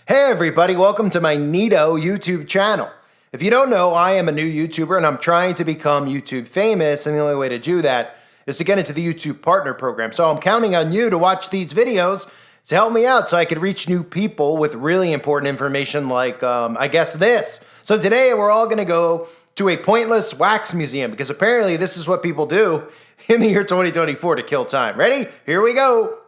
Hey everybody, welcome to my Neato YouTube channel. If you don't know, I am a new YouTuber and I'm trying to become YouTube famous, and the only way to do that is to get into the YouTube Partner Program. So I'm counting on you to watch these videos to help me out so I could reach new people with really important information like, I guess this. So today we're all gonna go to a pointless wax museum because apparently this is what people do in the year 2024 to kill time. Ready? Here we go.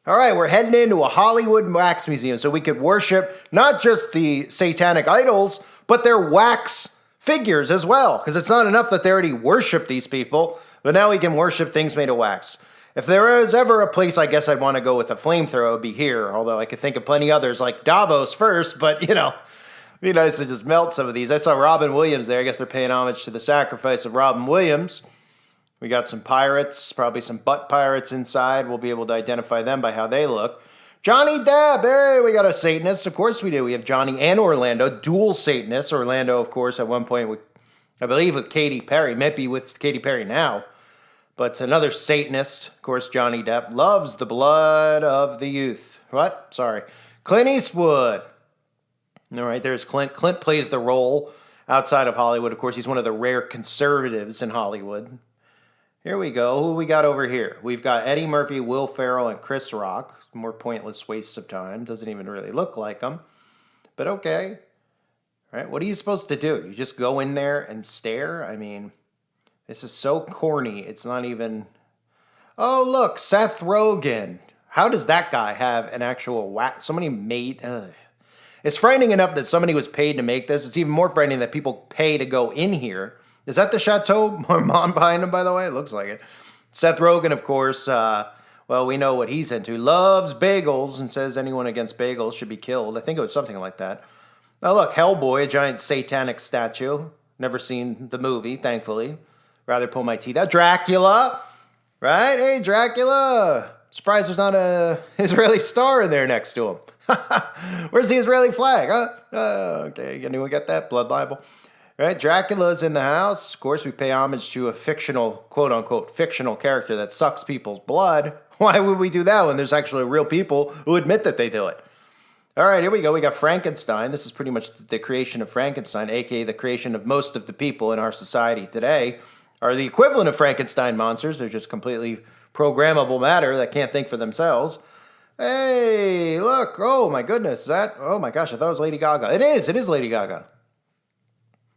All right, we're heading into a Hollywood wax museum so we could worship not just the satanic idols, but their wax figures as well. Because it's not enough that they already worship these people, but now we can worship things made of wax. If there is ever a place I guess I'd want to go with a flamethrower, it would be here. Although I could think of plenty others like Davos first, but you know, it'd be nice to just melt some of these. I saw Robin Williams there. I guess they're paying homage to the sacrifice of Robin Williams. We got some pirates, probably some butt pirates inside. We'll be able to identify them by how they look. Johnny Depp, hey, we got a Satanist. Of course we do. We have Johnny and Orlando, dual Satanists. Orlando, of course, at one point, I believe with Katy Perry. Might be with Katy Perry now. But another Satanist, of course, Johnny Depp, loves the blood of the youth. What? Sorry. Clint Eastwood. All right, there's Clint. Clint plays the role outside of Hollywood. Of course, he's one of the rare conservatives in Hollywood. Here we go. Who we got over here? We've got Eddie Murphy, Will Ferrell, and Chris Rock. More pointless wastes of time. Doesn't even really look like them. But okay. All right, what are you supposed to do? You just go in there and stare? I mean, this is so corny. It's not even... Oh, look, Seth Rogen. How does that guy have an actual wax? Somebody made... It's frightening enough that somebody was paid to make this. It's even more frightening that people pay to go in here. Is that the Chateau Marmont behind him, by the way? It looks like it. Seth Rogen, of course, well, we know what he's into. Loves bagels and says anyone against bagels should be killed. I think it was something like that. Now look, Hellboy, a giant satanic statue. Never seen the movie, thankfully. Rather pull my teeth out. Dracula, right? Hey, Dracula. Surprised there's not a Israeli star in there next to him. Where's the Israeli flag? Huh? Okay, anyone get that? Blood libel. Right, Dracula's in the house. Of course, we pay homage to a fictional, quote-unquote, fictional character that sucks people's blood. Why would we do that when there's actually real people who admit that they do it? All right, here we go. We got Frankenstein. This is pretty much the creation of Frankenstein, a.k.a. the creation of most of the people in our society today, are the equivalent of Frankenstein monsters. They're just completely programmable matter that can't think for themselves. Hey, look. Oh, my goodness. Is that? Oh, my gosh. I thought it was Lady Gaga. It is. It is Lady Gaga.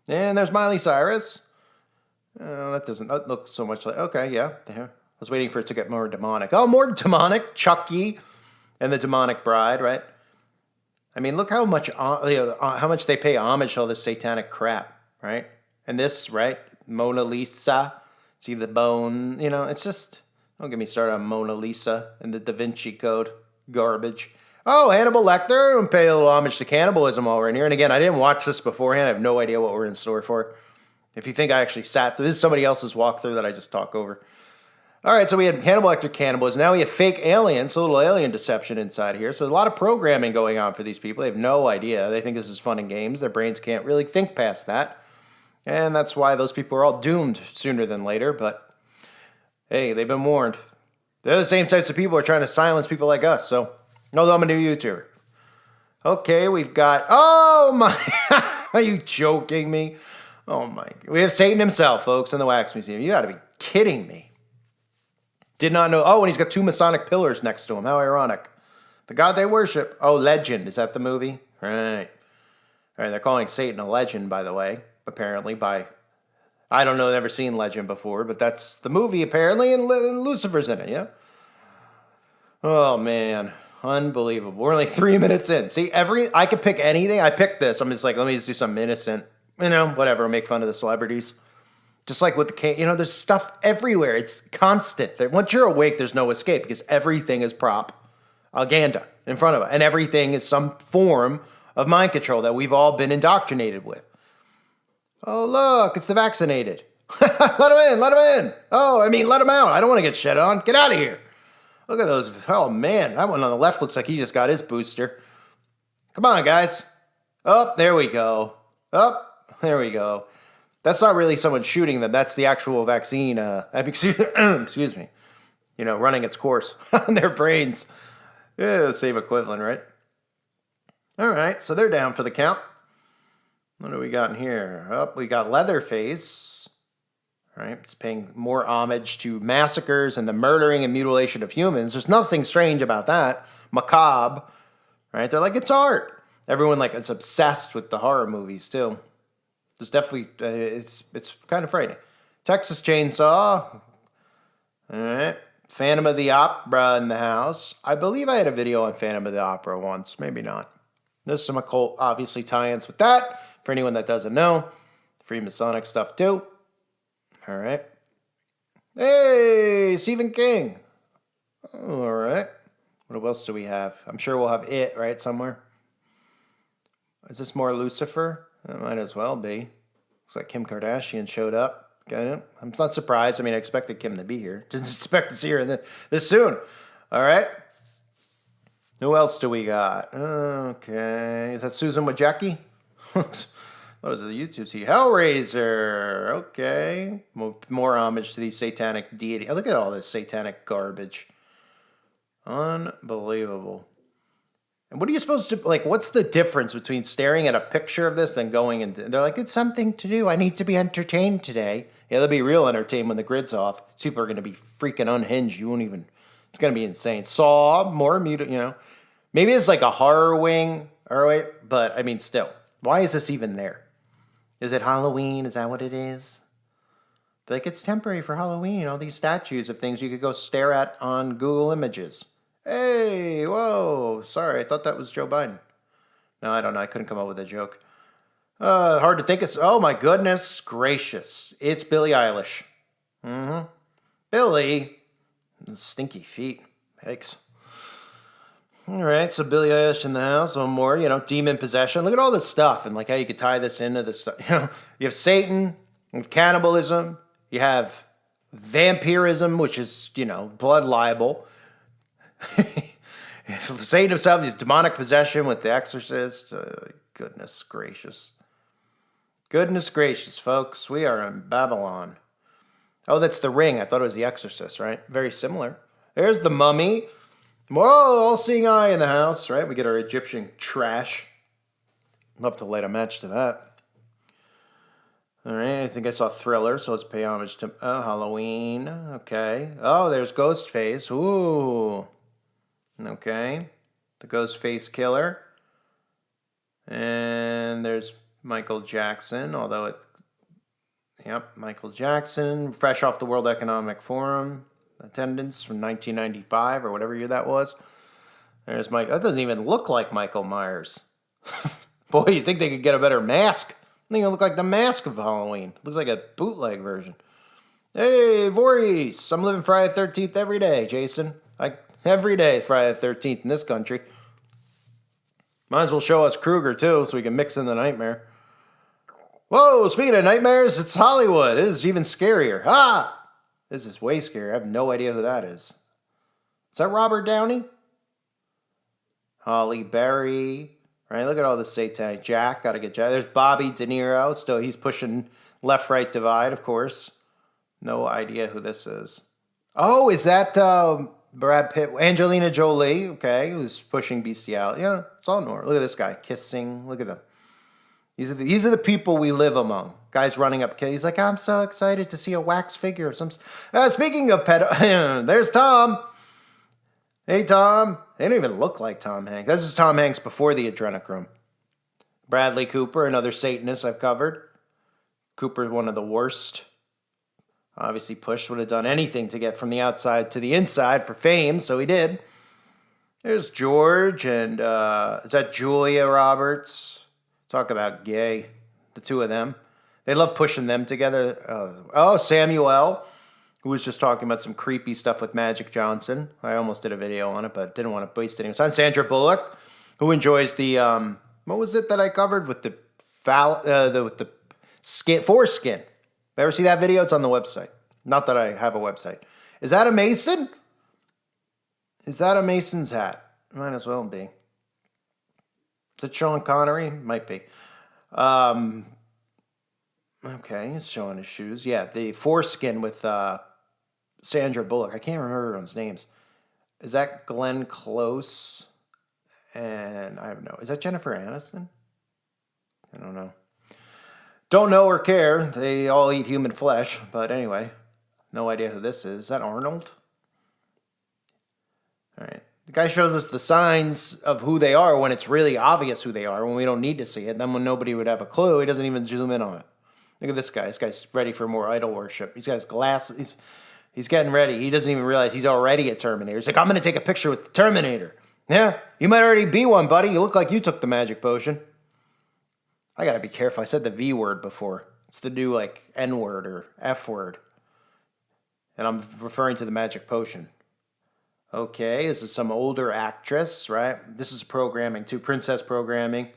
And there's Miley Cyrus. That doesn't look so much like... Okay, yeah. There. I was waiting for it to get more demonic. Oh, more demonic. Chucky and the demonic bride, right? I mean, look how much they pay homage to all this satanic crap, right? And this, right? Mona Lisa. See the bone. You know, it's just... Don't get me started on Mona Lisa and the Da Vinci Code. Garbage. Oh, Hannibal Lecter, and pay a little homage to cannibalism while we're in here. And again, I didn't watch this beforehand. I have no idea what we're in store for. If you think I actually sat through, this is somebody else's walkthrough that I just talk over. All right, so we had Hannibal Lecter cannibalism. Now we have fake aliens, a little alien deception inside here. So a lot of programming going on for these people. They have no idea. They think this is fun and games. Their brains can't really think past that. And that's why those people are all doomed sooner than later. But hey, they've been warned. They're the same types of people who are trying to silence people like us, so... Although I'm a new YouTuber. Okay, we've got... Oh, my... Are you joking me? Oh, my... We have Satan himself, folks, in the Wax Museum. You gotta be kidding me. Did not know... Oh, and he's got two Masonic pillars next to him. How ironic. The god they worship. Oh, Legend. Is that the movie? Right. All right, they're calling Satan a legend, by the way. Apparently, by... I don't know, never seen Legend before, but that's the movie, apparently, and Lucifer's in it, yeah? Oh, man... Unbelievable. We're only 3 minutes in. See, I could pick anything. I picked this. I'm just like, let me just do something innocent. You know, whatever. Make fun of the celebrities. Just like with the, you know, there's stuff everywhere. It's constant. Once you're awake, there's no escape because everything is propaganda in front of it. And everything is some form of mind control that we've all been indoctrinated with. Oh, look, it's the vaccinated. Let them in. Let them in. Oh, I mean, let them out. I don't want to get shit on. Get out of here. Look at those. Oh, man. That one on the left looks like he just got his booster. Come on, guys. Oh, there we go. Oh, there we go. That's not really someone shooting them. That's the actual vaccine. Excuse me. You know, running its course on their brains. Yeah, the same equivalent, right? All right, so they're down for the count. What do we got in here? Oh, we got Leatherface. All right, it's paying more homage to massacres and the murdering and mutilation of humans. There's nothing strange about that. Macabre, right? They're like, it's art. Everyone like is obsessed with the horror movies too. There's definitely it's kind of frightening. Texas Chainsaw. All right. Phantom of the Opera in the house. I believe I had a video on Phantom of the Opera once. Maybe not. There's some occult, obviously, tie-ins with that. For anyone that doesn't know. Freemasonic stuff, too. All right. Hey, Stephen King. All right. What else do we have? I'm sure we'll have It, right, somewhere. Is this more Lucifer? It might as well be. Looks like Kim Kardashian showed up. I'm not surprised. I mean, I expected Kim to be here. Didn't expect to see her this soon. All right. Who else do we got? Okay. Is that Susan Wojcicki? What is it? The YouTube see? Hellraiser. Okay. More homage to these satanic deity. Oh, look at all this satanic garbage. Unbelievable. And what are you supposed to, like, what's the difference between staring at a picture of this than going and they're like, it's something to do. I need to be entertained today. Yeah, they'll be real entertained when the grid's off. People are going to be freaking unhinged. You won't even, it's going to be insane. Saw, more muted, you know. Maybe it's like a horror wing, all right, but I mean, still, why is this even there? Is it Halloween? Is that what it is? Like, it's temporary for Halloween. All these statues of things you could go stare at on Google Images. Hey, whoa, sorry, I thought that was Joe Biden. No, I don't know. I couldn't come up with a joke. Hard to think of. Oh, my goodness gracious. It's Billie Eilish. Mm-hmm. Billie. Stinky feet. Yikes. All right, so Billie Eilish in the house. One more, you know, demon possession. Look at all this stuff and like how you could tie this into this stuff. You know, you have Satan, you have cannibalism, you have vampirism, which is, you know, blood libel. Satan himself, the demonic possession with the exorcist. Goodness gracious. Goodness gracious, folks. We are in Babylon. Oh, that's the Ring. I thought it was the Exorcist, right? Very similar. There's the Mummy. Whoa, all-seeing eye in the house, right? We get our Egyptian trash. Love to light a match to that. All right, I think I saw Thriller, so let's pay homage to Halloween. Okay. Oh, there's Ghostface. Ooh. Okay. The Ghostface Killer. And there's Michael Jackson, although it... Yep, Michael Jackson, fresh off the World Economic Forum attendance from 1995 or whatever year that was. There's Mike. That doesn't even look like Michael Myers. Boy, you'd think they could get a better mask. I think it look like the mask of Halloween. Looks like a bootleg version. Hey, Voorhees. I'm living Friday the 13th every day, Jason. Like, every day Friday the 13th in this country. Might as well show us Krueger, too, so we can mix in the nightmare. Whoa, speaking of nightmares, it's Hollywood. It is even scarier. Ah! This is way scarier. I have no idea who that is. Is that Robert Downey? Holly Berry. Right, look at all this satanic. Jack, gotta get Jack. There's Bobby De Niro. Still, he's pushing left-right divide, of course. No idea who this is. Oh, is that Brad Pitt? Angelina Jolie, okay, who's pushing bestiality. Yeah, it's all normal. Look at this guy kissing. Look at them. These are the people we live among. Guys running up. He's like, I'm so excited to see a wax figure of some. Speaking of pedo, there's Tom. Hey, Tom. They don't even look like Tom Hanks. This is Tom Hanks before the adrenochrome. Bradley Cooper, another Satanist I've covered. Cooper's one of the worst. Obviously, Push would have done anything to get from the outside to the inside for fame, so he did. There's George and, is that Julia Roberts? Talk about gay, the two of them. They love pushing them together. Oh, Samuel, who was just talking about some creepy stuff with Magic Johnson. I almost did a video on it, but didn't want to waste any time. Sandra Bullock, who enjoys the, what was it that I covered with the skin, foreskin? Ever see that video? It's on the website. Not that I have a website. Is that a Mason? Is that a Mason's hat? Might as well be. Is it Sean Connery? Might be. Okay, he's showing his shoes. Yeah, the foreskin with Sandra Bullock. I can't remember everyone's names. Is that Glenn Close? And I don't know. Is that Jennifer Aniston? I don't know. Don't know or care. They all eat human flesh. But anyway, no idea who this is. Is that Arnold? All right. The guy shows us the signs of who they are when it's really obvious who they are, when we don't need to see it. Then when nobody would have a clue, he doesn't even zoom in on it. Look at this guy. This guy's ready for more idol worship. He's got his glasses. He's getting ready. He doesn't even realize he's already a Terminator. He's like, I'm going to take a picture with the Terminator. Yeah, you might already be one, buddy. You look like you took the magic potion. I got to be careful. I said the V word before. It's the new, like, N word or F word. And I'm referring to the magic potion. Okay, this is some older actress, right? This is programming too, princess programming.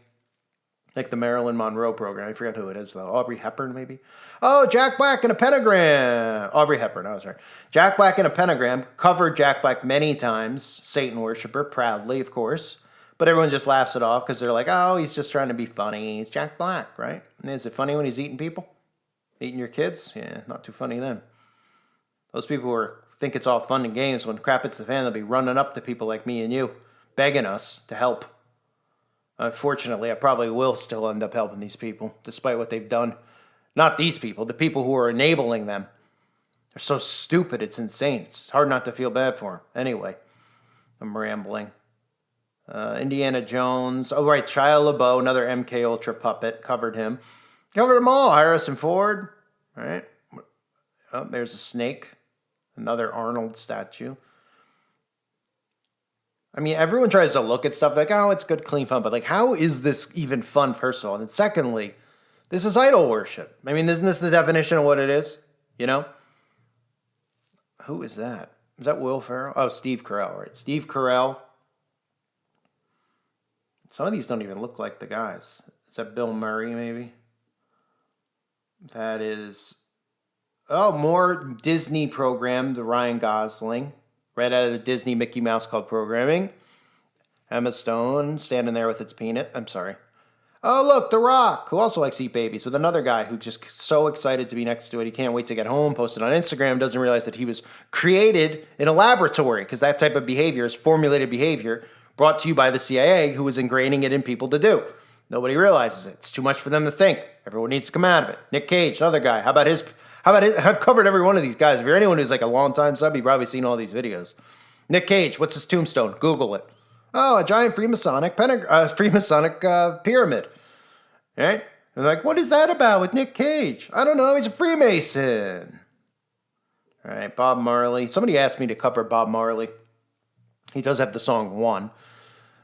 Like the Marilyn Monroe program. I forgot who it is, though. Audrey Hepburn, maybe? Oh, Jack Black in a pentagram. Audrey Hepburn, I was right. Jack Black in a pentagram. Covered Jack Black many times. Satan worshiper, proudly, of course. But everyone just laughs it off because they're like, oh, he's just trying to be funny. He's Jack Black, right? And is it funny when he's eating people? Eating your kids? Yeah, not too funny then. Those people who think it's all fun and games, when crap hits the fan, they'll be running up to people like me and you, begging us to help. Unfortunately, I probably will still end up helping these people, despite what they've done. Not these people, the people who are enabling them. They're so stupid, it's insane. It's hard not to feel bad for them. Anyway, I'm rambling. Indiana Jones. Oh, right, Shia LaBeouf, another MK Ultra puppet, covered him. Covered them all. Harrison Ford, right? Oh, there's a snake. Another Arnold statue. I mean, everyone tries to look at stuff like, oh, it's good, clean fun. But, like, how is this even fun, first of all? And then secondly, this is idol worship. I mean, isn't this the definition of what it is? You know? Who is that? Is that Will Ferrell? Oh, Steve Carell, right? Steve Carell. Some of these don't even look like the guys. Is that Bill Murray, maybe? That is... Oh, more Disney program, the Ryan Gosling. Right out of the Disney Mickey Mouse Club programming. Emma Stone standing there with its peanut. I'm sorry. Oh, look, The Rock, who also likes to eat babies, with another guy who just so excited to be next to it. He can't wait to get home, posted on Instagram, doesn't realize that he was created in a laboratory, because that type of behavior is formulated behavior brought to you by the CIA, who is ingraining it in people to do. Nobody realizes it. It's too much for them to think. Everyone needs to come out of it. Nick Cage, another guy. How about his... I've covered every one of these guys. If you're anyone who's like a long-time sub, you've probably seen all these videos. Nick Cage, what's his tombstone? Google it. Oh, a giant Freemasonic pyramid. Right? And like, what is that about with Nick Cage? I don't know. He's a Freemason. All right, Bob Marley. Somebody asked me to cover Bob Marley. He does have the song One,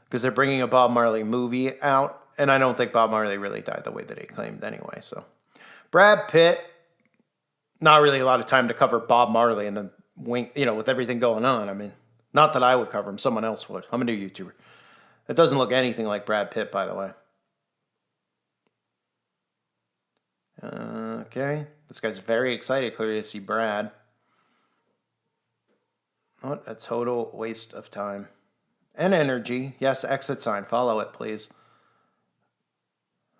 because they're bringing a Bob Marley movie out, and I don't think Bob Marley really died the way that he claimed anyway. So, Brad Pitt. Not really a lot of time to cover Bob Marley and then with everything going on. I mean, not that I would cover him, someone else would. I'm a new YouTuber. It doesn't look anything like Brad Pitt, by the way. Okay. This guy's very excited, clearly, to see Brad. What a total waste of time. And energy. Yes, exit sign. Follow it, please.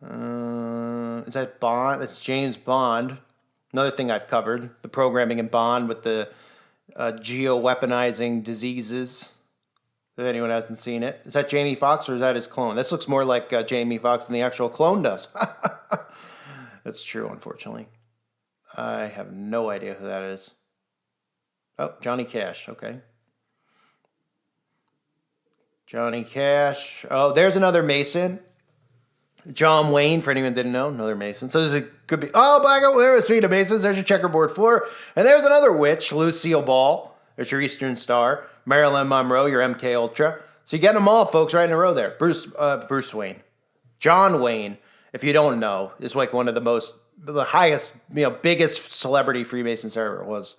Is that Bond? It's James Bond. Another thing I've covered, the programming in Bond with the geo-weaponizing diseases. If anyone hasn't seen it. Is that Jamie Foxx or is that his clone? This looks more like Jamie Foxx than the actual clone does. That's true, unfortunately. I have no idea who that is. Oh, Johnny Cash. Okay. Johnny Cash. Oh, there's another Mason. John Wayne, for anyone who didn't know, another Mason. So could be, oh, Black Oak, there was 3 of Masons. There's your checkerboard floor. And there's another witch, Lucille Ball. There's your Eastern Star. Marilyn Monroe, your MK Ultra. So you get them all, folks, right in a row there. Bruce Wayne. John Wayne, if you don't know, is like one of the highest, biggest celebrity Freemasons there ever was.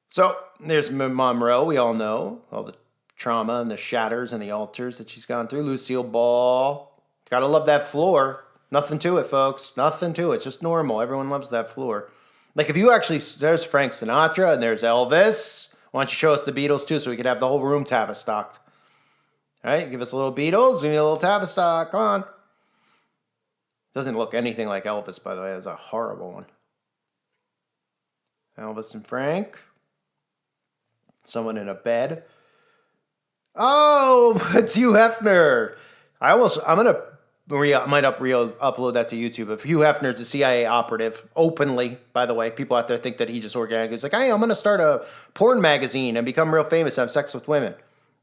So there's Monroe, we all know. All the trauma and the shatters and the altars that she's gone through. Lucille Ball. Gotta love that floor. Nothing to it, folks. Nothing to it. It's just normal. Everyone loves that floor. Like if you actually, there's Frank Sinatra and there's Elvis. Why don't you show us the Beatles too so we could have the whole room Tavistocked. All right, give us a little Beatles. We need a little Tavistock. Come on. Doesn't look anything like Elvis, by the way. That's a horrible one. Elvis and Frank. Someone in a bed. Oh, it's Hugh Hefner. I'm gonna upload that to YouTube. If Hugh Hefner's a CIA operative, openly, by the way, people out there think that he just organically is like, hey, I'm gonna start a porn magazine and become real famous and have sex with women.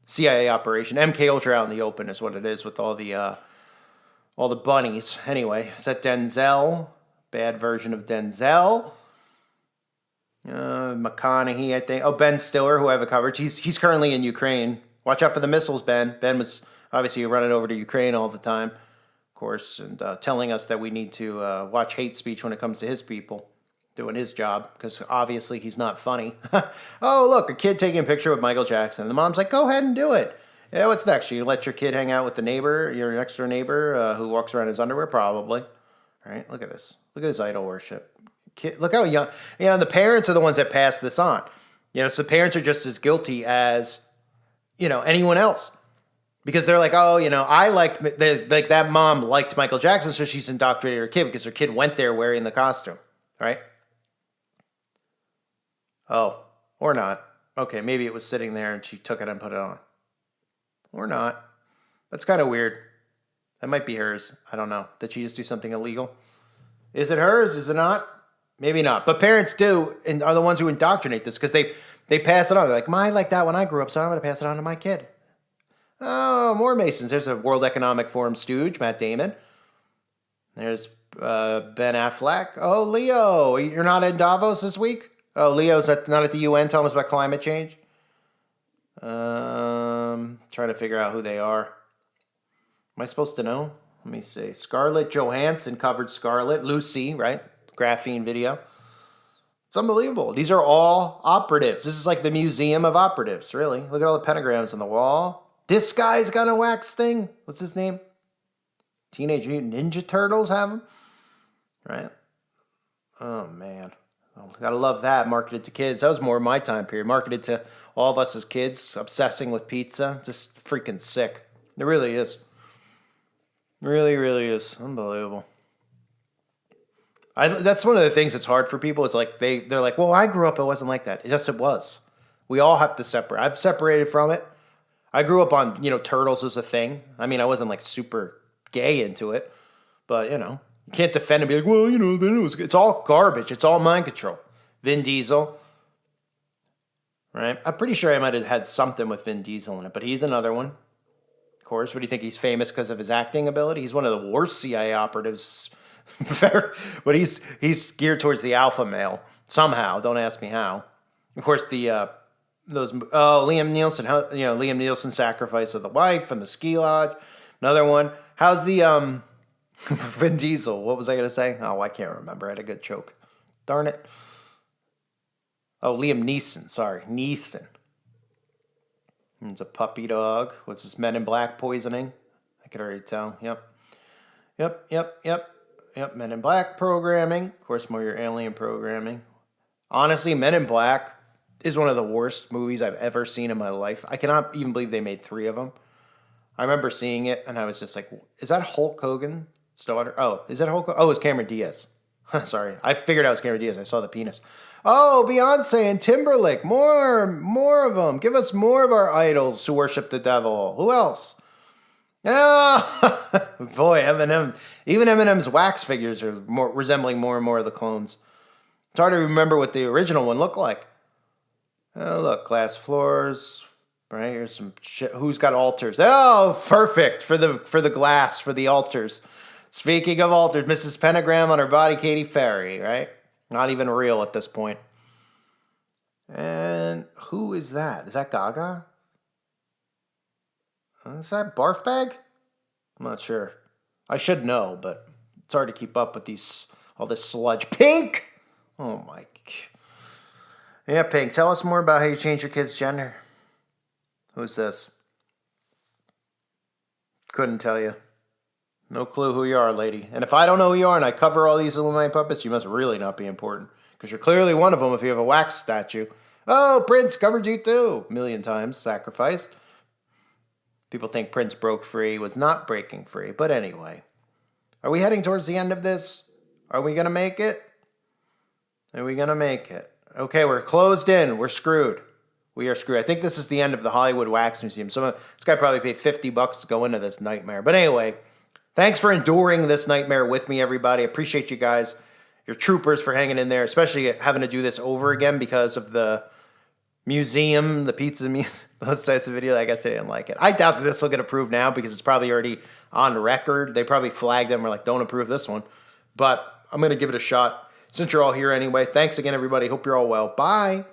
CIA operation. MK Ultra out in the open is what it is with all the bunnies. Anyway, is that Denzel? Bad version of Denzel. McConaughey, I think. Oh, Ben Stiller, who I have a coverage. He's currently in Ukraine. Watch out for the missiles, Ben. Ben was obviously running over to Ukraine all the time, of course, and telling us that we need to watch hate speech when it comes to his people, doing his job, because obviously he's not funny. Oh, look, a kid taking a picture with Michael Jackson. And the mom's like, go ahead and do it. Yeah, what's next? You let your kid hang out with the neighbor, your next door neighbor who walks around in his underwear? Probably. All right, look at this. Look at this idol worship. Kid, look how young. The parents are the ones that pass this on. So parents are just as guilty as anyone else, because they're like, oh, I liked, like that mom liked Michael Jackson, so she's indoctrinated her kid because her kid went there wearing the costume, right? Oh, or not. Okay, maybe it was sitting there and she took it and put it on, or not. That's kind of weird. That might be hers. I don't know. Did she just do something illegal? Is it hers? Is it not? Maybe not. But parents do, and are the ones who indoctrinate this, because they pass it on. They're like, I like that when I grew up, so I'm going to pass it on to my kid. Oh, more Masons. There's a World Economic Forum stooge, Matt Damon. There's Ben Affleck. Oh, Leo, you're not in Davos this week? Oh, Leo's not at the UN telling us about climate change? Trying to figure out who they are. Am I supposed to know? Let me see. Scarlett Johansson covered Scarlett. Lucy, right? Graphene video. It's unbelievable. These are all operatives. This is like the museum of operatives, really. Look at all the pentagrams on the wall. This guy's got a wax thing. What's his name? Teenage Mutant Ninja Turtles have him? Right? Oh, man. Oh, gotta love that. Marketed to kids. That was more my time period. Marketed to all of us as kids, obsessing with pizza. Just freaking sick. It really is. Really, really is. Unbelievable. That's one of the things that's hard for people. Is like they're like, well, I grew up, it wasn't like that. Yes, it was. We all have to separate. I've separated from it. I grew up on, Turtles was a thing. I mean, I wasn't like super gay into it, but you can't defend and be like, well, then it's all garbage. It's all mind control. Vin Diesel, right? I'm pretty sure I might have had something with Vin Diesel in it, but he's another one. Of course, what do you think? He's famous because of his acting ability? He's one of the worst CIA operatives. But he's geared towards the alpha male somehow. Don't ask me how. Of course, Liam Neeson. Liam Neeson, Sacrifice of the Wife, and the Ski Lodge. Another one. How's the Vin Diesel? What was I gonna say? Oh, I can't remember. I had a good choke. Darn it. Oh, Liam Neeson. Sorry, Neeson. It's a puppy dog. What's this? Men in Black poisoning. I could already tell. Yep, Men in Black programming. Of course, more your alien programming. Honestly, Men in Black is one of the worst movies I've ever seen in my life. I cannot even believe they made 3 of them. I remember seeing it, and I was just like, is that Hulk Hogan's daughter? Oh, is that Hulk Hogan? Oh, it's Cameron Diaz. Sorry. I figured out it was Cameron Diaz. I saw the penis. Oh, Beyonce and Timberlake. More of them. Give us more of our idols who worship the devil. Who else? Oh, boy, Eminem. Even Eminem's wax figures are resembling more and more of the clones. It's hard to remember what the original one looked like. Oh, look, glass floors. Right, here's some shit. Who's got altars? Oh, perfect for the glass, for the altars. Speaking of altars, Mrs. Pentagram on her body, Katy Perry, right? Not even real at this point. And who is that? Is that Gaga? Is that Barf Bag? I'm not sure. I should know, but it's hard to keep up with all this sludge. Pink! Oh my. Yeah, Pink. Tell us more about how you changed your kid's gender. Who's this? Couldn't tell you. No clue who you are, lady. And if I don't know who you are and I cover all these Illuminati puppets, you must really not be important. Because you're clearly one of them if you have a wax statue. Oh, Prince covered you too. 1,000,000 times. Sacrificed. People think Prince broke free, was not breaking free. But anyway. Are we heading towards the end of this? Are we going to make it? Are we going to make it? Okay, we're closed in. We're screwed. we are screwed. I think this is the end of the Hollywood Wax Museum. This guy probably paid $50 to go into this nightmare. But anyway, thanks for enduring this nightmare with me, everybody. I appreciate you guys. You're troopers for hanging in there, especially having to do this over again because of the museum, the pizza museum, those types of videos. I guess they didn't like it. I doubt that this will get approved now because it's probably already on record. They probably flagged them or like, don't approve this one. But I'm going to give it a shot since you're all here anyway. Thanks again, everybody. Hope you're all well. Bye.